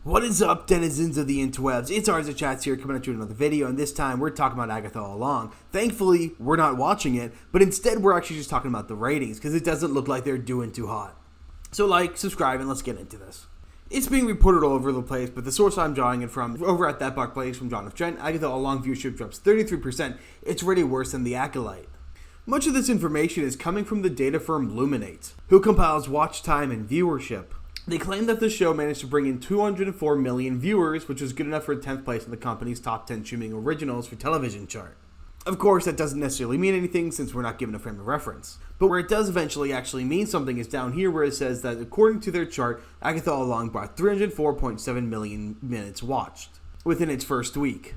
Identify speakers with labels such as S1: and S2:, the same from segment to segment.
S1: What is up, denizens of the interwebs? It's Arza Chats here, coming at you with another video, and this time we're talking about Agatha all along. Thankfully, we're not watching it, but instead we're actually just talking about the ratings, because it doesn't look like they're doing too hot. So like, subscribe, and let's get into this. It's being reported all over the place, but the source I'm drawing it from, over at That Buck Plays from John F. Trent, Agatha all along viewership drops 33%. It's already worse than the Acolyte. Much of this information is coming from the data firm Luminate, who compiles watch time and viewership. They claim that the show managed to bring in 204 million viewers, which was good enough for 10th place in the company's top 10 streaming originals for television chart. Of course, that doesn't necessarily mean anything since we're not given a frame of reference. But where it does eventually actually mean something is down here where it says that according to their chart, Agatha all along brought 304.7 million minutes watched within its first week.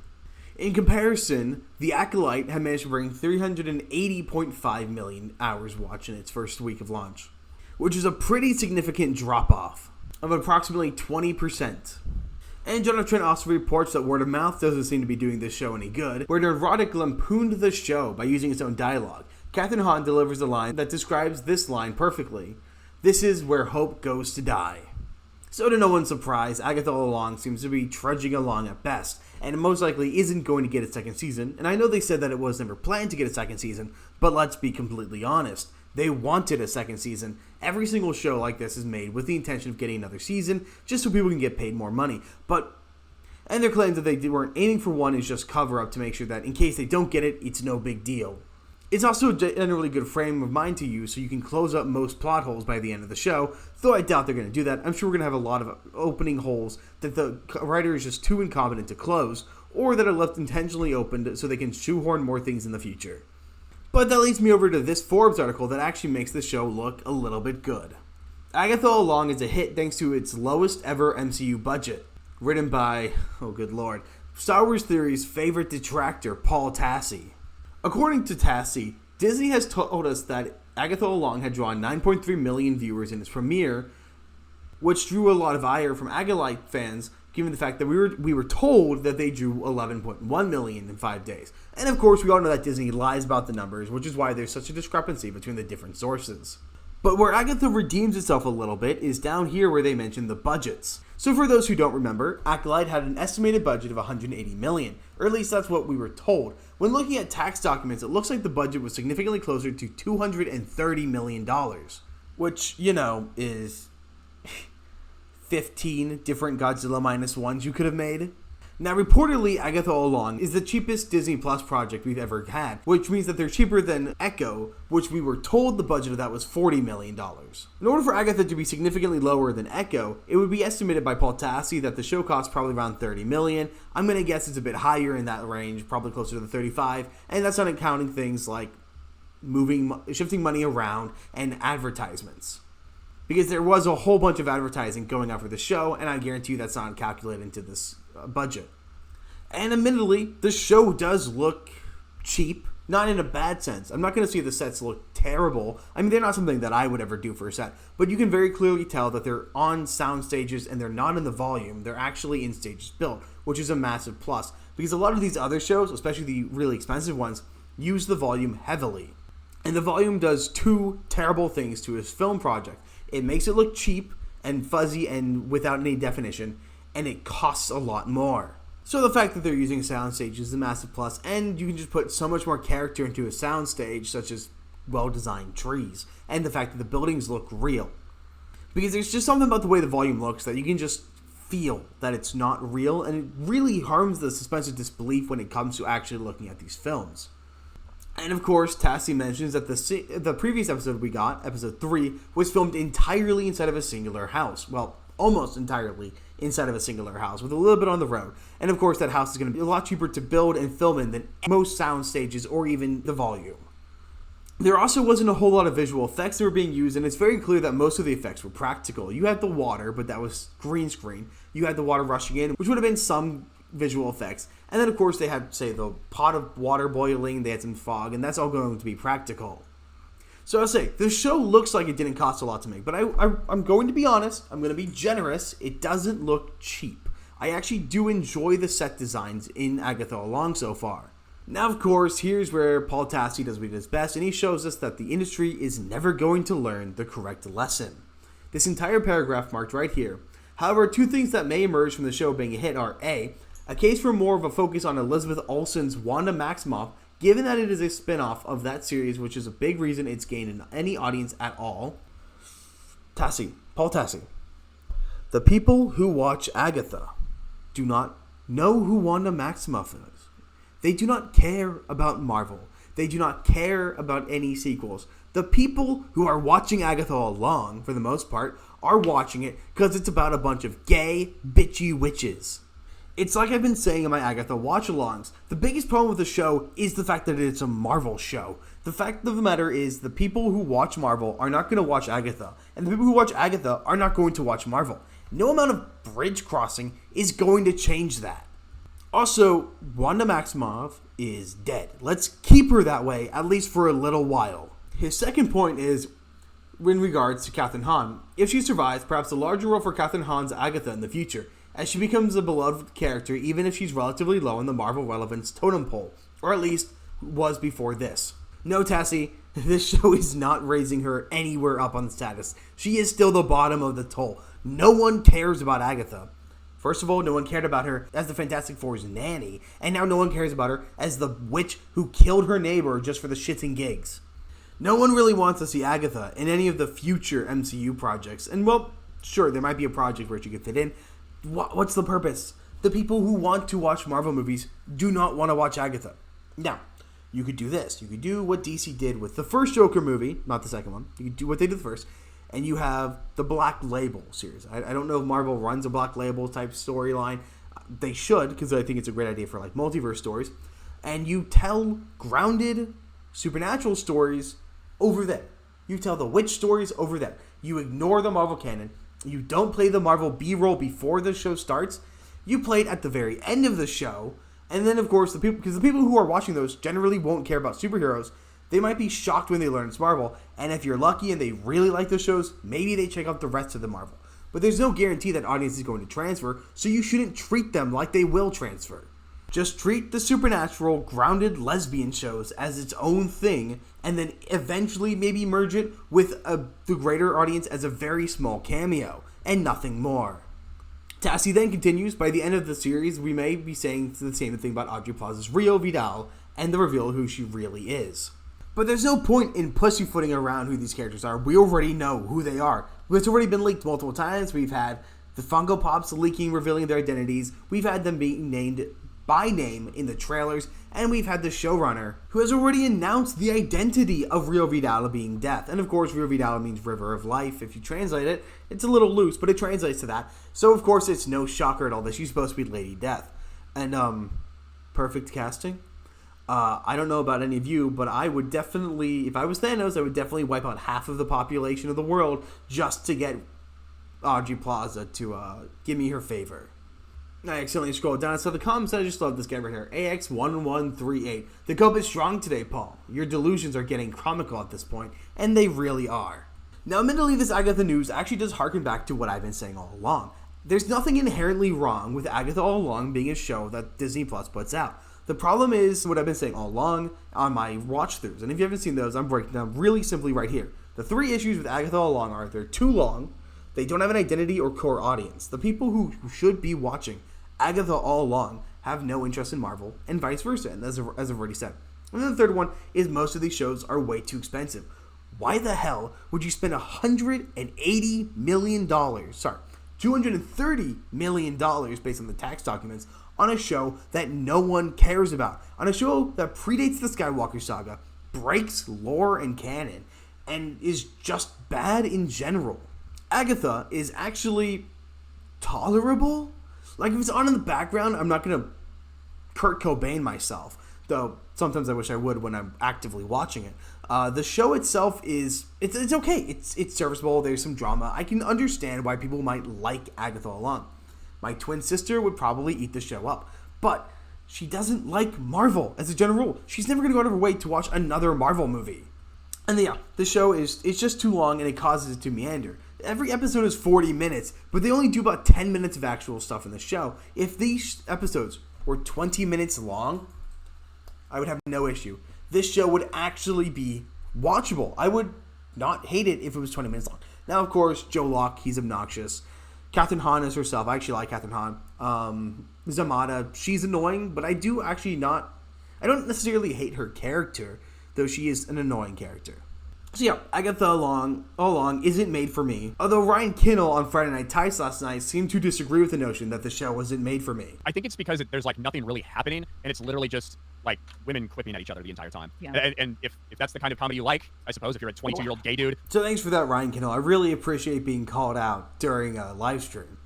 S1: In comparison, The Acolyte had managed to bring 380.5 million hours watched in its first week of launch, which is a pretty significant drop-off of approximately 20%. And John F. Trent also reports that word of mouth doesn't seem to be doing this show any good, where Neurotic lampooned the show by using its own dialogue. Kathryn Hahn delivers a line that describes this line perfectly: "This is where hope goes to die." So to no one's surprise, Agatha all along seems to be trudging along at best, and it most likely isn't going to get a second season. And I know they said that it was never planned to get a second season, but let's be completely honest. They wanted a second season. Every single show like this is made with the intention of getting another season, just so people can get paid more money. And their claim that they weren't aiming for one is just cover-up to make sure that in case they don't get it, it's no big deal. It's also a generally good frame of mind to use so you can close up most plot holes by the end of the show, though I doubt they're going to do that. I'm sure we're going to have a lot of opening holes that the writer is just too incompetent to close, or that are left intentionally opened so they can shoehorn more things in the future. But that leads me over to this Forbes article that actually makes the show look a little bit good. Agatha all along is a hit thanks to its lowest ever MCU budget. Written by, oh good lord, Star Wars Theory's favorite detractor, Paul Tassi. According to Tassi, Disney has told us that Agatha all along had drawn 9.3 million viewers in its premiere, which drew a lot of ire from Acolyte fans, given the fact that we were told that they drew 11.1 million in 5 days. And of course, we all know that Disney lies about the numbers, which is why there's such a discrepancy between the different sources. But where Agatha redeems itself a little bit is down here where they mention the budgets. So for those who don't remember, Acolyte had an estimated budget of 180 million, or at least that's what we were told. When looking at tax documents, it looks like the budget was significantly closer to $230 million, which, you know, is 15 different Godzilla minus ones you could have made. Now, reportedly, Agatha all along is the cheapest Disney Plus project we've ever had, which means that they're cheaper than Echo, which we were told the budget of that was $40 million. In order for Agatha to be significantly lower than Echo, it would be estimated by Paul Tassi that the show costs probably around $30 million. I'm going to guess it's a bit higher in that range, probably closer to the 35, and that's not counting things like shifting money around and advertisements. Because there was a whole bunch of advertising going on for the show, and I guarantee you that's not calculated into this budget. And admittedly, the show does look cheap, not in a bad sense. I'm not going to say the sets look terrible. I mean, they're not something that I would ever do for a set, but you can very clearly tell that they're on sound stages and they're not in the volume. They're actually in stages built, which is a massive plus. Because a lot of these other shows, especially the really expensive ones, use the volume heavily. And the volume does two terrible things to a film project. It makes it look cheap and fuzzy and without any definition, and it costs a lot more. So the fact that they're using soundstage is a massive plus, and you can just put so much more character into a soundstage, such as well-designed trees, and the fact that the buildings look real. Because there's just something about the way the volume looks that you can just feel that it's not real, and it really harms the suspense of disbelief when it comes to actually looking at these films. And of course, Tassi mentions that the previous episode we got, episode 3, was filmed entirely inside of a singular house. Well, almost entirely inside of a singular house, with a little bit on the road. And of course, that house is going to be a lot cheaper to build and film in than most sound stages or even the volume. There also wasn't a whole lot of visual effects that were being used, and it's very clear that most of the effects were practical. You had the water, but that was green screen. You had the water rushing in, which would have been some visual effects. And then, of course, they had, say, the pot of water boiling, they had some fog, and that's all going to be practical. So I'll say, the show looks like it didn't cost a lot to make, but I'm going to be honest, I'm going to be generous, it doesn't look cheap. I actually do enjoy the set designs in Agatha all along so far. Now, of course, here's where Paul Tassi does what he does best, and he shows us that the industry is never going to learn the correct lesson. This entire paragraph marked right here However, two things that may emerge from the show being a hit are A case for more of a focus on Elizabeth Olsen's Wanda Maximoff, given that it is a spin-off of that series, which is a big reason it's gained in any audience at all. Paul Tassi. The people who watch Agatha do not know who Wanda Maximoff is. They do not care about Marvel. They do not care about any sequels. The people who are watching Agatha all along, for the most part, are watching it because it's about a bunch of gay, bitchy witches. It's like I've been saying in my Agatha watch-alongs. The biggest problem with the show is the fact that it's a Marvel show. The fact of the matter is the people who watch Marvel are not going to watch Agatha. And the people who watch Agatha are not going to watch Marvel. No amount of bridge crossing is going to change that. Also, Wanda Maximoff is dead. Let's keep her that way, at least for a little while. His second point is in regards to Kathryn Hahn. If she survives, perhaps a larger role for Kathryn Hahn's Agatha in the future, as she becomes a beloved character even if she's relatively low in the Marvel relevance totem pole, or at least was before this. No, Tassie, this show is not raising her anywhere up on the status. She is still the bottom of the toll. No one cares about Agatha. First of all, no one cared about her as the Fantastic Four's nanny, and now no one cares about her as the witch who killed her neighbor just for the shits and gigs. No one really wants to see Agatha in any of the future MCU projects, and well, sure, there might be a project where she could fit in. What's the purpose? The people who want to watch Marvel movies do not want to watch Agatha. Now, you could do this. You could do what DC did with the first Joker movie, not the second one. You could do what they did first, and you have the Black Label series. I don't know if Marvel runs a Black Label type storyline. They should, because I think it's a great idea for like multiverse stories. And you tell grounded supernatural stories over there. You tell the witch stories over there. You ignore the Marvel canon. You don't play the Marvel B-roll before the show starts. You play it at the very end of the show. And then, of course, the people who are watching those generally won't care about superheroes. They might be shocked when they learn it's Marvel. And if you're lucky and they really like the shows, maybe they check out the rest of the Marvel. But there's no guarantee that audience is going to transfer, so you shouldn't treat them like they will transfer. Just treat the supernatural, grounded lesbian shows as its own thing, and then eventually maybe merge it with the greater audience as a very small cameo, and nothing more. Tassie then continues, by the end of the series, we may be saying the same thing about Aubrey Plaza's Rio Vidal, and the reveal of who she really is. But there's no point in pussyfooting around who these characters are. We already know who they are. It's already been leaked multiple times. We've had the Funko Pops leaking, revealing their identities. We've had them being named by name in the trailers, and we've had the showrunner who has already announced the identity of Rio Vidal being Death. And of course, Rio Vidal means River of Life. If you translate it, it's a little loose, but it translates to that. So of course, it's no shocker at all that she's supposed to be Lady Death. And perfect casting. I don't know about any of you, but I would definitely, if I was Thanos, I would definitely wipe out half of the population of the world just to get Aubrey Plaza to give me her favor. I accidentally scrolled down to the comments. I just love this guy right here. AX1138. The cope is strong today, Paul. Your delusions are getting comical at this point, and they really are. Now, admittedly, this Agatha news actually does harken back to what I've been saying all along. There's nothing inherently wrong with Agatha All Along being a show that Disney Plus puts out. The problem is what I've been saying all along on my watch-throughs. And if you haven't seen those, I'm breaking down really simply right here. The three issues with Agatha All Along are they're too long, they don't have an identity or core audience. The people who should be watching Agatha All Along have no interest in Marvel, and vice versa, and as I've already said. And then the third one is most of these shows are way too expensive. Why the hell would you spend $180 million, $230 million based on the tax documents, on a show that no one cares about? On a show that predates the Skywalker saga, breaks lore and canon, and is just bad in general. Agatha is actually tolerable. Like, if it's on in the background, I'm not going to Kurt Cobain myself. Though, sometimes I wish I would when I'm actively watching it. The show itself is, it's okay. It's serviceable. There's some drama. I can understand why people might like Agatha All Along. My twin sister would probably eat the show up. But she doesn't like Marvel, as a general rule. She's never going to go out of her way to watch another Marvel movie. And yeah, the show it's just too long, and it causes it to meander. Every episode is 40 minutes, but they only do about 10 minutes of actual stuff in the show. If these episodes were 20 minutes long, I would have no issue. This show would actually be watchable. I would not hate it if it was 20 minutes long. Now, of course, Joe Locke, he's obnoxious. Catherine Hahn is herself. I actually like Catherine Hahn. Zamada, she's annoying, but I don't necessarily hate her character, though she is an annoying character. So yeah, Agatha all along isn't made for me. Although Ryan Kinnell on Friday Night Tights last night seemed to disagree with the notion that the show wasn't made for me.
S2: I think it's because there's like nothing really happening, and it's literally just like women quipping at each other the entire time. Yeah. And if that's the kind of comedy you like, I suppose, if you're a 22-year-old gay dude.
S1: So thanks for that, Ryan Kinnell. I really appreciate being called out during a live stream.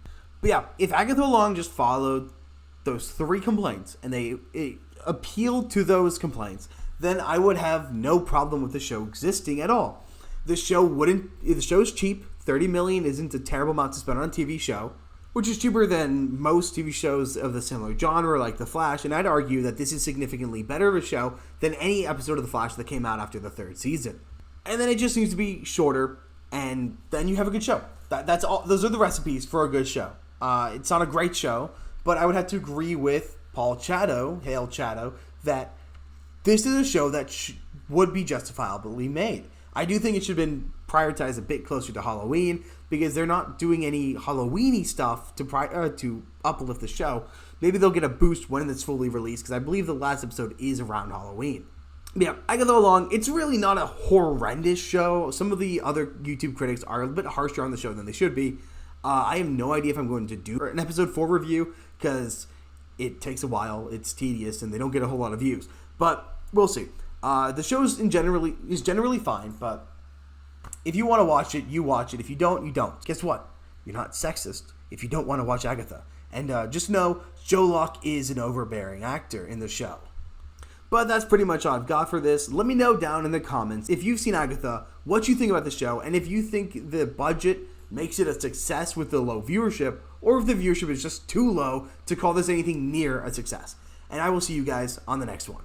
S1: But yeah, if Agatha Long just followed those 3 complaints and it appealed to those complaints, then I would have no problem with the show existing at all. The show's cheap. $30 million isn't a terrible amount to spend on a TV show, which is cheaper than most TV shows of the similar genre like The Flash, and I'd argue that this is significantly better of a show than any episode of The Flash that came out after the 3rd season. And then it just needs to be shorter, and then you have a good show. That's all. Those are the recipes for a good show. It's not a great show, but I would have to agree with Hail Chado, that this is a show that would be justifiably made. I do think it should have been prioritized a bit closer to Halloween, because they're not doing any Halloween-y stuff to uplift the show. Maybe they'll get a boost when it's fully released, because I believe the last episode is around Halloween. But yeah, I go along. It's really not a horrendous show. Some of the other YouTube critics are a bit harsher on the show than they should be. I have no idea if I'm going to do an episode 4 review, because it takes a while, it's tedious, and they don't get a whole lot of views. But we'll see. The show is generally fine, but if you want to watch it, you watch it. If you don't, you don't. Guess what? You're not sexist if you don't want to watch Agatha. And just know, Joe Locke is an overbearing actor in the show. But that's pretty much all I've got for this. Let me know down in the comments if you've seen Agatha, what you think about the show, and if you think the budget makes it a success with the low viewership, or if the viewership is just too low to call this anything near a success. And I will see you guys on the next one.